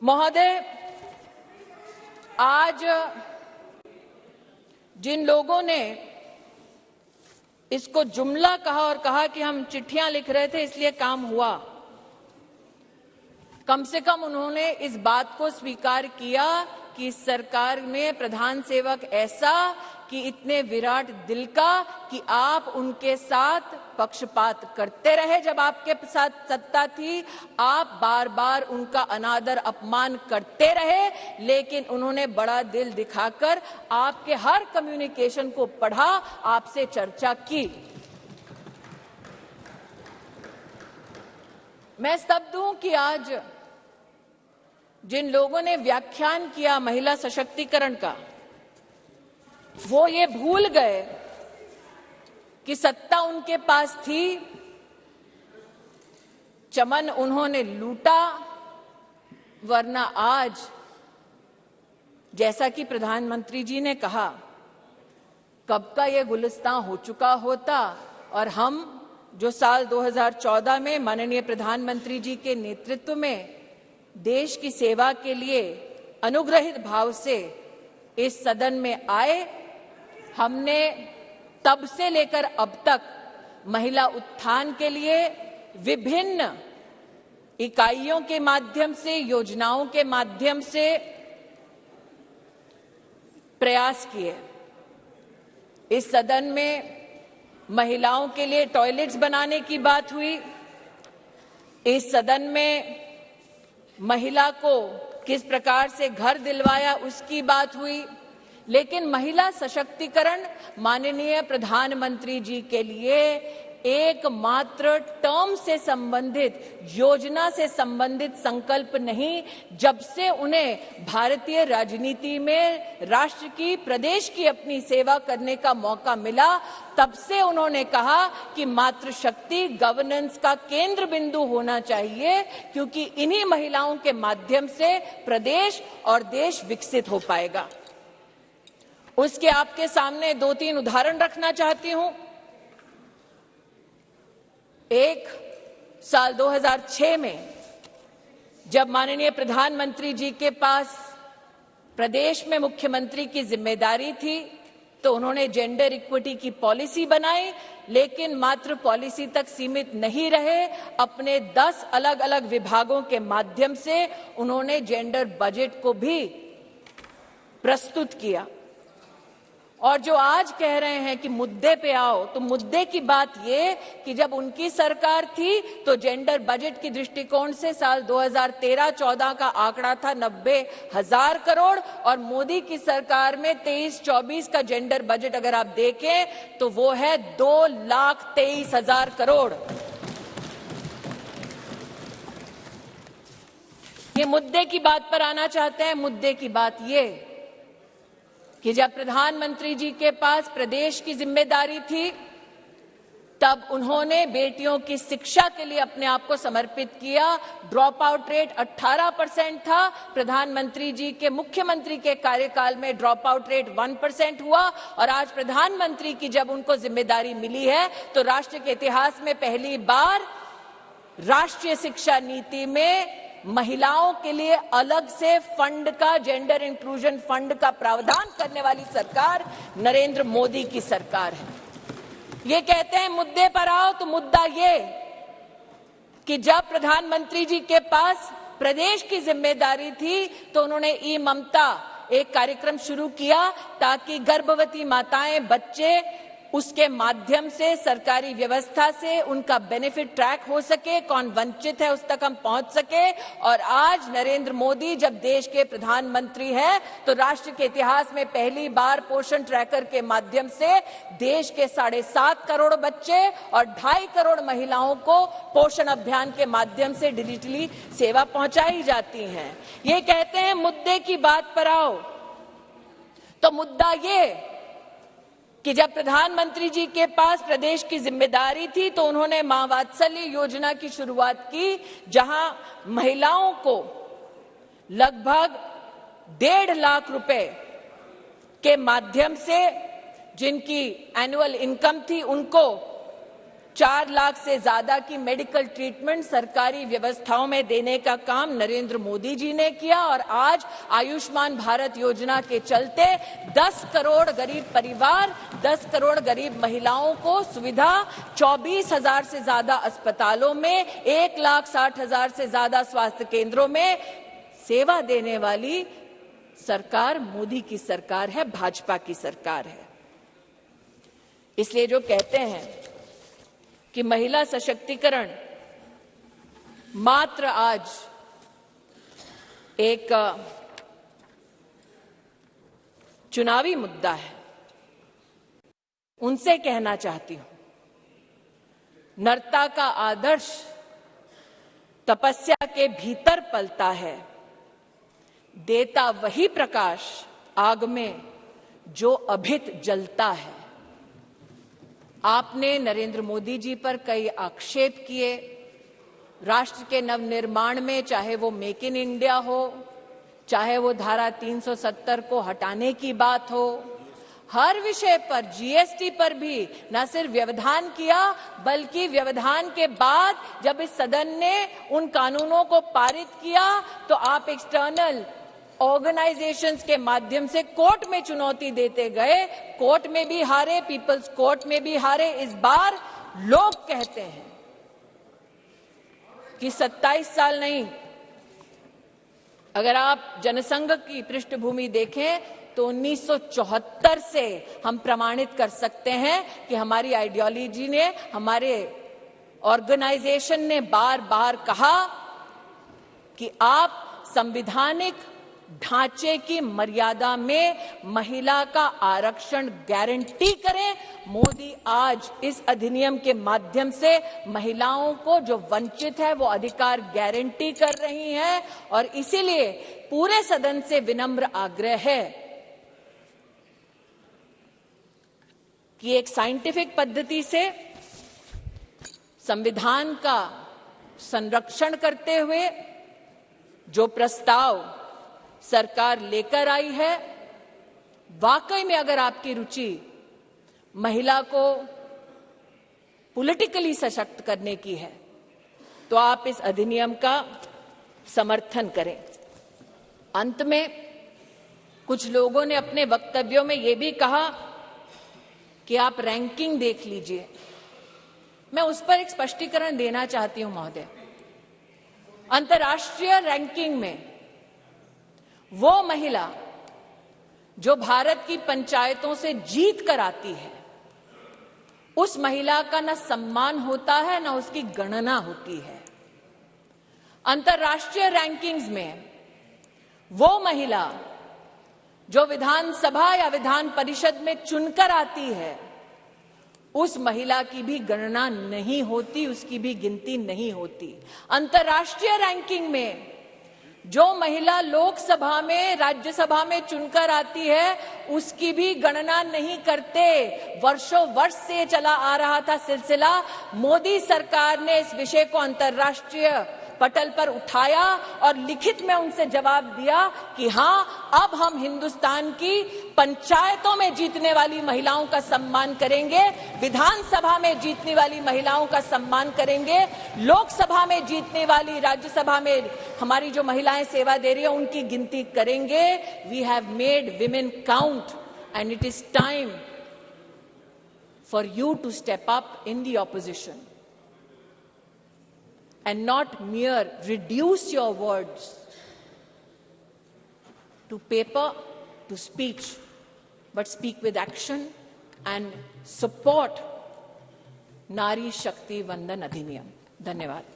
महोदय, आज जिन लोगों ने इसको जुमला कहा और कहा कि हम चिट्ठियां लिख रहे थे इसलिए काम हुआ, कम से कम उन्होंने इस बात को स्वीकार किया कि सरकार में प्रधान सेवक ऐसा कि इतने विराट दिल का कि आप उनके साथ पक्षपात करते रहे। जब आपके साथ सत्ता थी आप बार बार उनका अनादर अपमान करते रहे, लेकिन उन्होंने बड़ा दिल दिखाकर आपके हर कम्युनिकेशन को पढ़ा, आपसे चर्चा की। मैं स्तब्ध हूं कि आज जिन लोगों ने व्याख्यान किया महिला सशक्तिकरण का, वो ये भूल गए कि सत्ता उनके पास थी, चमन उन्होंने लूटा, वरना आज जैसा कि प्रधानमंत्री जी ने कहा कब का ये गुलिस्तां हो चुका होता और हम जो साल 2014 में माननीय प्रधानमंत्री जी के नेतृत्व में देश की सेवा के लिए अनुग्रहित भाव से इस सदन में आए, हमने तब से लेकर अब तक महिला उत्थान के लिए विभिन्न इकाइयों के माध्यम से, योजनाओं के माध्यम से प्रयास किए। इस सदन में महिलाओं के लिए टॉयलेट्स बनाने की बात हुई, इस सदन में महिला को किस प्रकार से घर दिलवाया उसकी बात हुई, लेकिन महिला सशक्तिकरण माननीय प्रधानमंत्री जी के लिए एकमात्र टर्म से संबंधित, योजना से संबंधित संकल्प नहीं। जब से उन्हें भारतीय राजनीति में राष्ट्र की, प्रदेश की अपनी सेवा करने का मौका मिला, तब से उन्होंने कहा कि मातृशक्ति गवर्नेंस का केंद्र बिंदु होना चाहिए, क्योंकि इन्हीं महिलाओं के माध्यम से प्रदेश और देश विकसित हो पाएगा। उसके आपके सामने 2-3 उदाहरण रखना चाहती हूं। एक, साल 2006 में जब माननीय प्रधानमंत्री जी के पास प्रदेश में मुख्यमंत्री की जिम्मेदारी थी तो उन्होंने जेंडर इक्विटी की पॉलिसी बनाई, लेकिन मात्र पॉलिसी तक सीमित नहीं रहे, अपने 10 अलग अलग विभागों के माध्यम से उन्होंने जेंडर बजट को भी प्रस्तुत किया। और जो आज कह रहे हैं कि मुद्दे पे आओ, तो मुद्दे की बात ये कि जब उनकी सरकार थी तो जेंडर बजट की दृष्टिकोण से साल 2013-14 का आंकड़ा था 90,000 करोड़ और मोदी की सरकार में 23-24 का जेंडर बजट अगर आप देखें तो वो है 2,23,000 करोड़। ये मुद्दे की बात पर आना चाहते हैं। मुद्दे की बात ये कि जब प्रधानमंत्री जी के पास प्रदेश की जिम्मेदारी थी तब उन्होंने बेटियों की शिक्षा के लिए अपने आप को समर्पित किया। ड्रॉप आउट रेट 18% था, प्रधानमंत्री जी के मुख्यमंत्री के कार्यकाल में ड्रॉप आउट रेट 1% हुआ और आज प्रधानमंत्री की जब उनको जिम्मेदारी मिली है तो राष्ट्र के इतिहास में पहली बार राष्ट्रीय शिक्षा नीति में महिलाओं के लिए अलग से फंड का, जेंडर इंक्लूजन फंड का प्रावधान करने वाली सरकार नरेंद्र मोदी की सरकार है। ये कहते हैं मुद्दे पर आओ, तो मुद्दा ये कि जब प्रधानमंत्री जी के पास प्रदेश की जिम्मेदारी थी तो उन्होंने ई ममता एक कार्यक्रम शुरू किया ताकि गर्भवती माताएं, बच्चे उसके माध्यम से सरकारी व्यवस्था से उनका बेनिफिट ट्रैक हो सके, कौन वंचित है उस तक हम पहुंच सके। और आज नरेंद्र मोदी जब देश के प्रधानमंत्री हैं तो राष्ट्र के इतिहास में पहली बार पोषण ट्रैकर के माध्यम से देश के 7.5 करोड़ बच्चे और 2.5 करोड़ महिलाओं को पोषण अभियान के माध्यम से डिजिटली सेवा पहुंचाई जाती है। ये कहते हैं मुद्दे की बात पर आओ, तो मुद्दा ये कि जब प्रधानमंत्री जी के पास प्रदेश की जिम्मेदारी थी तो उन्होंने मां वात्सल्य योजना की शुरुआत की, जहां महिलाओं को लगभग 1.5 लाख रुपए के माध्यम से जिनकी एनुअल इनकम थी उनको 4 लाख से ज्यादा की मेडिकल ट्रीटमेंट सरकारी व्यवस्थाओं में देने का काम नरेंद्र मोदी जी ने किया और आज आयुष्मान भारत योजना के चलते 10 करोड़ गरीब परिवार, 10 करोड़ गरीब महिलाओं को सुविधा, 24,000 से ज्यादा अस्पतालों में, 1,60,000 से ज्यादा स्वास्थ्य केंद्रों में सेवा देने वाली सरकार मोदी की सरकार है, भाजपा की सरकार है। इसलिए जो कहते हैं कि महिला सशक्तिकरण मात्र आज एक चुनावी मुद्दा है, उनसे कहना चाहती हूं, नरता का आदर्श तपस्या के भीतर पलता है, देता वही प्रकाश आग में जो अभित जलता है। आपने नरेंद्र मोदी जी पर कई आक्षेप किए, राष्ट्र के नवनिर्माण में, चाहे वो मेक इन इंडिया हो, चाहे वो धारा 370 को हटाने की बात हो, हर विषय पर, जीएसटी पर भी न सिर्फ व्यवधान किया बल्कि व्यवधान के बाद जब इस सदन ने उन कानूनों को पारित किया तो आप एक्सटर्नल ऑर्गेनाइजेशंस के माध्यम से कोर्ट में चुनौती देते गए, कोर्ट में भी हारे, पीपल्स कोर्ट में भी हारे। इस बार लोग कहते हैं कि 27 साल नहीं, अगर आप जनसंघ की पृष्ठभूमि देखें तो 1974 से हम प्रमाणित कर सकते हैं कि हमारी आइडियोलॉजी ने, हमारे ऑर्गेनाइजेशन ने बार बार कहा कि आप संवैधानिक ढांचे की मर्यादा में महिला का आरक्षण गारंटी करें। मोदी आज इस अधिनियम के माध्यम से महिलाओं को जो वंचित है वो अधिकार गारंटी कर रही हैं और इसीलिए पूरे सदन से विनम्र आग्रह है कि एक साइंटिफिक पद्धति से संविधान का संरक्षण करते हुए जो प्रस्ताव सरकार लेकर आई है, वाकई में अगर आपकी रुचि महिला को पॉलिटिकली सशक्त करने की है तो आप इस अधिनियम का समर्थन करें। अंत में कुछ लोगों ने अपने वक्तव्यों में यह भी कहा कि आप रैंकिंग देख लीजिए। मैं उस पर एक स्पष्टीकरण देना चाहती हूं महोदय। अंतर्राष्ट्रीय रैंकिंग में वो महिला जो भारत की पंचायतों से जीत कर आती है, उस महिला का न सम्मान होता है न उसकी गणना होती है। अंतर्राष्ट्रीय रैंकिंग्स में वो महिला जो विधानसभा या विधान परिषद में चुनकर आती है, उस महिला की भी गणना नहीं होती, उसकी भी गिनती नहीं होती। अंतर्राष्ट्रीय रैंकिंग में जो महिला लोकसभा में, राज्यसभा में चुनकर आती है, उसकी भी गणना नहीं करते। वर्षों वर्ष से चला आ रहा था सिलसिला। मोदी सरकार ने इस विषय को अंतर्राष्ट्रीय पटल पर उठाया और लिखित में उनसे जवाब दिया कि हां, अब हम हिंदुस्तान की पंचायतों में जीतने वाली महिलाओं का सम्मान करेंगे, विधानसभा में जीतने वाली महिलाओं का सम्मान करेंगे, लोकसभा में जीतने वाली, राज्यसभा में हमारी जो महिलाएं सेवा दे रही है उनकी गिनती करेंगे। We have made women count and it is time for you to step up in the opposition and not mere reduce your words to paper, to speech, but speak with action and support Nari Shakti Vandan Adhiniyam. धन्यवाद।